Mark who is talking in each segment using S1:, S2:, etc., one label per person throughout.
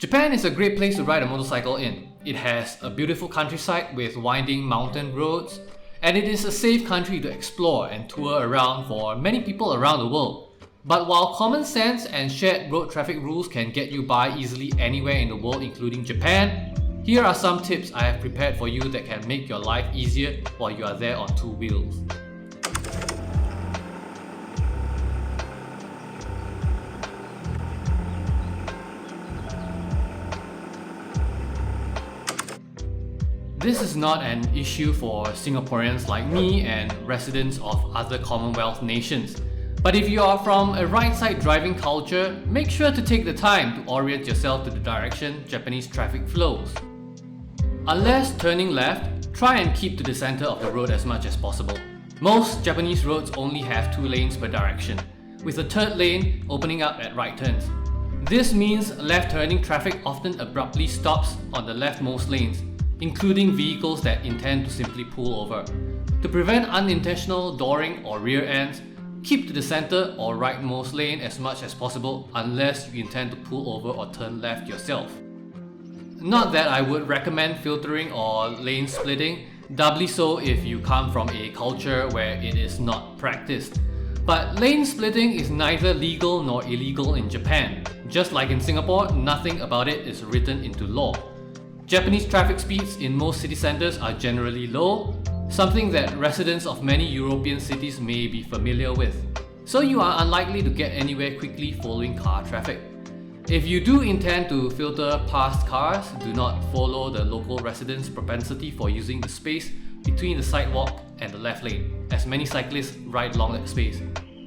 S1: Japan is a great place to ride a motorcycle in. It has a beautiful countryside with winding mountain roads, and it is a safe country to explore and tour around for many people around the world. But while common sense and shared road traffic rules can get you by easily anywhere in the world, including Japan, here are some tips I have prepared for you that can make your life easier while you are there on two wheels. This is not an issue for Singaporeans like me and residents of other Commonwealth nations. But if you are from a right-side driving culture, make sure to take the time to orient yourself to the direction Japanese traffic flows. Unless turning left, try and keep to the center of the road as much as possible. Most Japanese roads only have 2 lanes per direction, with a third lane opening up at right turns. This means left-turning traffic often abruptly stops on the leftmost lanes, including vehicles that intend to simply pull over. To prevent unintentional dooring or rear ends, keep to the center or rightmost lane as much as possible unless you intend to pull over or turn left yourself. Not that I would recommend filtering or lane splitting, doubly so if you come from a culture where it is not practiced. But lane splitting is neither legal nor illegal in Japan. Just like in Singapore, nothing about it is written into law. Japanese traffic speeds in most city centers are generally low, something that residents of many European cities may be familiar with. So you are unlikely to get anywhere quickly following car traffic. If you do intend to filter past cars, do not follow the local residents' propensity for using the space between the sidewalk and the left lane, as many cyclists ride along that space.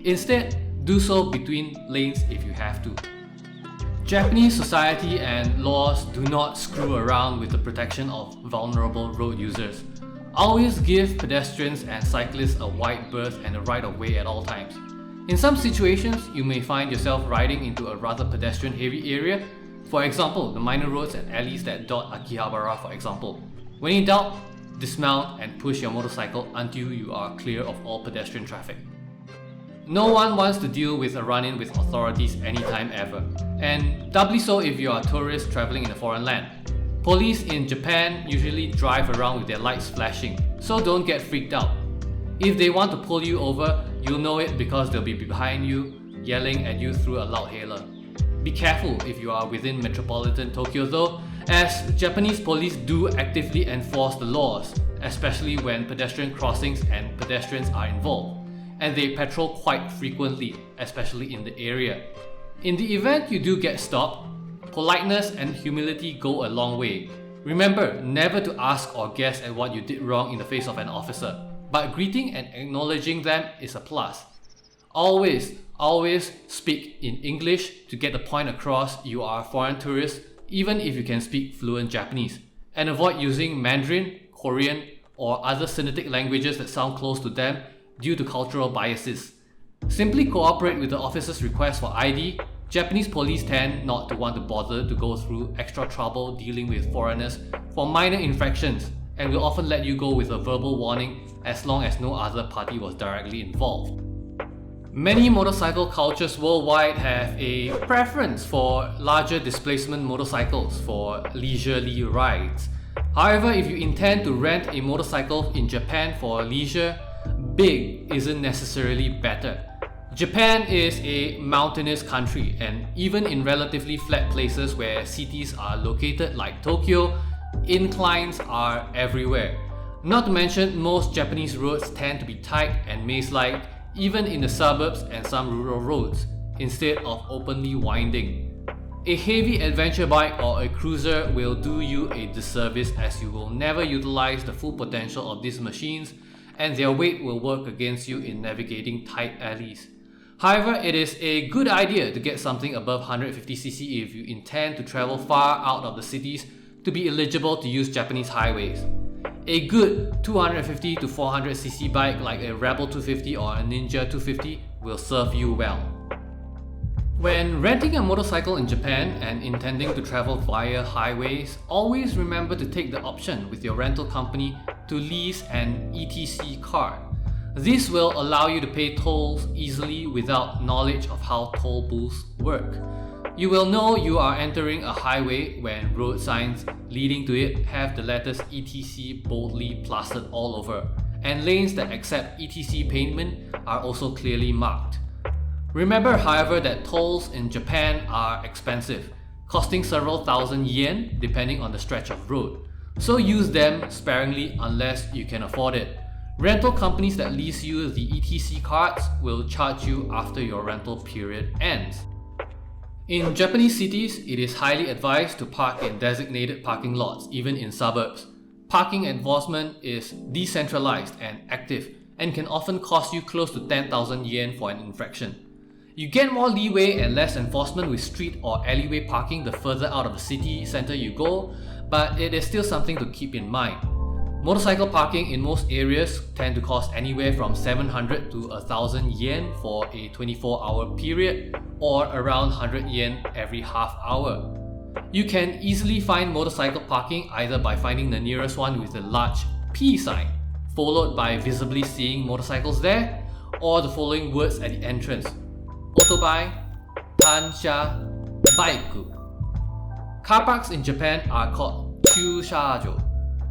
S1: Instead, do so between lanes if you have to. Japanese society and laws do not screw around with the protection of vulnerable road users. Always give pedestrians and cyclists a wide berth and a right of way at all times. In some situations, you may find yourself riding into a rather pedestrian-heavy area. For example, the minor roads and alleys that dot Akihabara, for example. When in doubt, dismount and push your motorcycle until you are clear of all pedestrian traffic. No one wants to deal with a run-in with authorities anytime ever, and doubly so if you are a tourist traveling in a foreign land. Police in Japan usually drive around with their lights flashing, so don't get freaked out. If they want to pull you over, you'll know it because they'll be behind you, yelling at you through a loudhailer. Be careful if you are within metropolitan Tokyo though, as Japanese police do actively enforce the laws, especially when pedestrian crossings and pedestrians are involved. And they patrol quite frequently, especially in the area. In the event you do get stopped, politeness and humility go a long way. Remember never to ask or guess at what you did wrong in the face of an officer, but greeting and acknowledging them is a plus. Always speak in English to get the point across you are a foreign tourist, even if you can speak fluent Japanese. And avoid using Mandarin, Korean, or other Sinitic languages that sound close to them due to cultural biases. Simply cooperate with the officer's request for ID. Japanese police tend not to want to bother to go through extra trouble dealing with foreigners for minor infractions, and will often let you go with a verbal warning as long as no other party was directly involved. Many motorcycle cultures worldwide have a preference for larger displacement motorcycles for leisurely rides. However, if you intend to rent a motorcycle in Japan for leisure, big isn't necessarily better. Japan is a mountainous country, and even in relatively flat places where cities are located like Tokyo, inclines are everywhere. Not to mention, most Japanese roads tend to be tight and maze-like, even in the suburbs and some rural roads, instead of openly winding. A heavy adventure bike or a cruiser will do you a disservice, as you will never utilize the full potential of these machines, and their weight will work against you in navigating tight alleys. However, it is a good idea to get something above 150cc if you intend to travel far out of the cities to be eligible to use Japanese highways. A good 250 to 400cc bike like a Rebel 250 or a Ninja 250 will serve you well. When renting a motorcycle in Japan and intending to travel via highways, always remember to take the option with your rental company to lease an ETC card. This will allow you to pay tolls easily without knowledge of how toll booths work. You will know you are entering a highway when road signs leading to it have the letters ETC boldly plastered all over, and lanes that accept ETC payment are also clearly marked. Remember, however, that tolls in Japan are expensive, costing several thousand yen depending on the stretch of road, so use them sparingly unless you can afford it. Rental companies that lease you the ETC cards will charge you after your rental period ends. In Japanese cities, it is highly advised to park in designated parking lots, even in suburbs. Parking enforcement is decentralized and active and can often cost you close to 10,000 yen for an infraction. You get more leeway and less enforcement with street or alleyway parking the further out of the city center you go, but it is still something to keep in mind. Motorcycle parking in most areas tend to cost anywhere from 700 to 1,000 yen for a 24-hour period, or around 100 yen every half hour. You can easily find motorcycle parking either by finding the nearest one with a large P sign, followed by visibly seeing motorcycles there, or the following words at the entrance: Otobai, Tansha, Baiku. Car parks in Japan are called Kyushajo.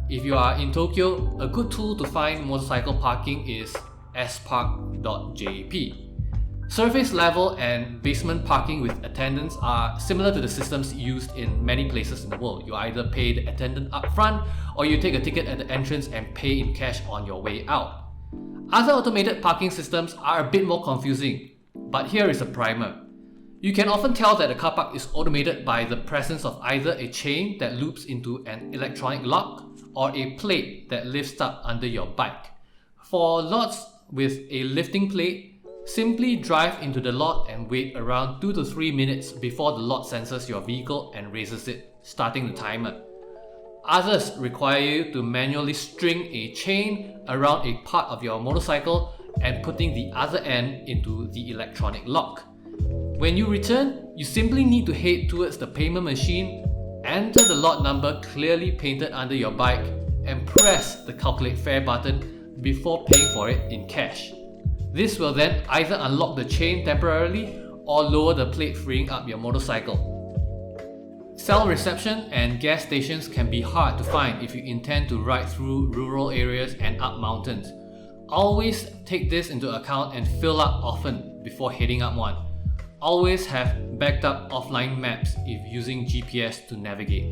S1: If you are in Tokyo, a good tool to find motorcycle parking is spark.jp. Surface level and basement parking with attendants are similar to the systems used in many places in the world. You either pay the attendant up front, or you take a ticket at the entrance and pay in cash on your way out. Other automated parking systems are a bit more confusing, but here is a primer. You can often tell that a car park is automated by the presence of either a chain that loops into an electronic lock or a plate that lifts up under your bike. For lots with a lifting plate, simply drive into the lot and wait around 2 to 3 minutes before the lot senses your vehicle and raises it, starting the timer. Others require you to manually string a chain around a part of your motorcycle and putting the other end into the electronic lock. When you return, you simply need to head towards the payment machine, enter the lot number clearly painted under your bike, and press the calculate fare button before paying for it in cash. This will then either unlock the chain temporarily or lower the plate, freeing up your motorcycle. Cell reception and gas stations can be hard to find if you intend to ride through rural areas and up mountains. Always take this into account and fill up often before heading up one. Always have backed up offline maps if using GPS to navigate.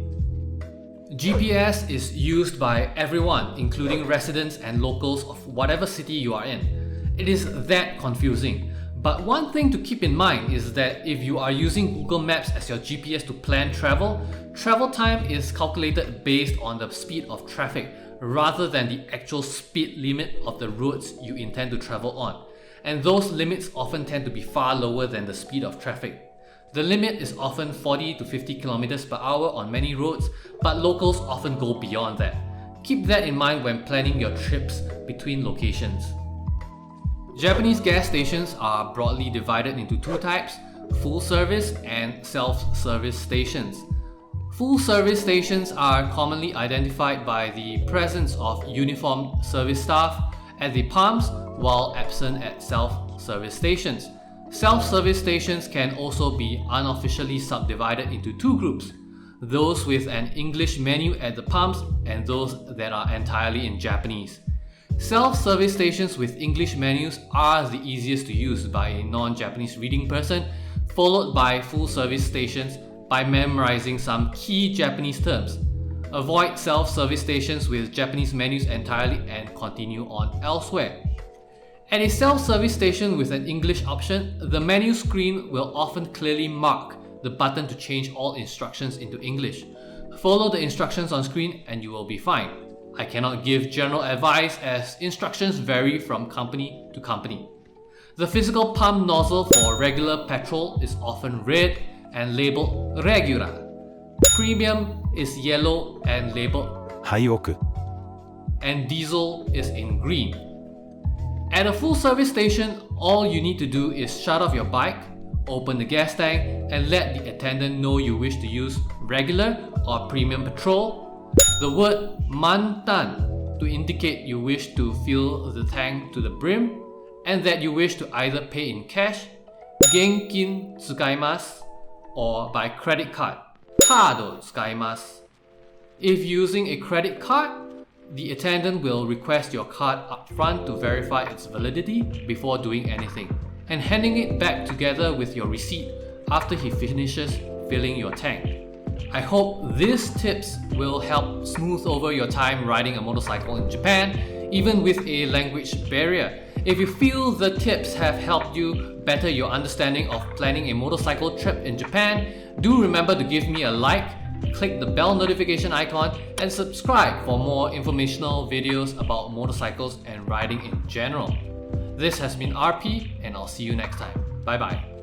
S1: GPS is used by everyone, including residents and locals of whatever city you are in. It is that confusing. But one thing to keep in mind is that if you are using Google Maps as your GPS to plan travel, travel time is calculated based on the speed of traffic rather than the actual speed limit of the roads you intend to travel on. And those limits often tend to be far lower than the speed of traffic. The limit is often 40 to 50 km per hour on many roads, but locals often go beyond that. Keep that in mind when planning your trips between locations. Japanese gas stations are broadly divided into two types: full service and self-service stations. Full service stations are commonly identified by the presence of uniformed service staff at the pumps, while absent at self-service stations. Self-service stations can also be unofficially subdivided into two groups: those with an English menu at the pumps and those that are entirely in Japanese. Self-service stations with English menus are the easiest to use by a non-Japanese reading person, followed by full-service stations by memorizing some key Japanese terms. Avoid self-service stations with Japanese menus entirely and continue on elsewhere. At a self-service station with an English option, the menu screen will often clearly mark the button to change all instructions into English. Follow the instructions on screen and you will be fine. I cannot give general advice as instructions vary from company to company. The physical pump nozzle for regular petrol is often red and labeled regular. Premium is yellow and labeled
S2: はい奥
S1: and diesel is in green. At a full service station, all you need to do is shut off your bike, open the gas tank, and let the attendant know you wish to use regular or premium petrol. The word mantan to indicate you wish to fill the tank to the brim, and that you wish to either pay in cash, genkin tsukaimasu, or by credit card. Cardを使います。If using a credit card, the attendant will request your card upfront to verify its validity before doing anything, and handing it back together with your receipt after he finishes filling your tank. I hope these tips will help smooth over your time riding a motorcycle in Japan, even with a language barrier. If you feel the tips have helped you better your understanding of planning a motorcycle trip in Japan, do remember to give me a like, click the bell notification icon, and subscribe for more informational videos about motorcycles and riding in general. This has been RP, and I'll see you next time. Bye bye.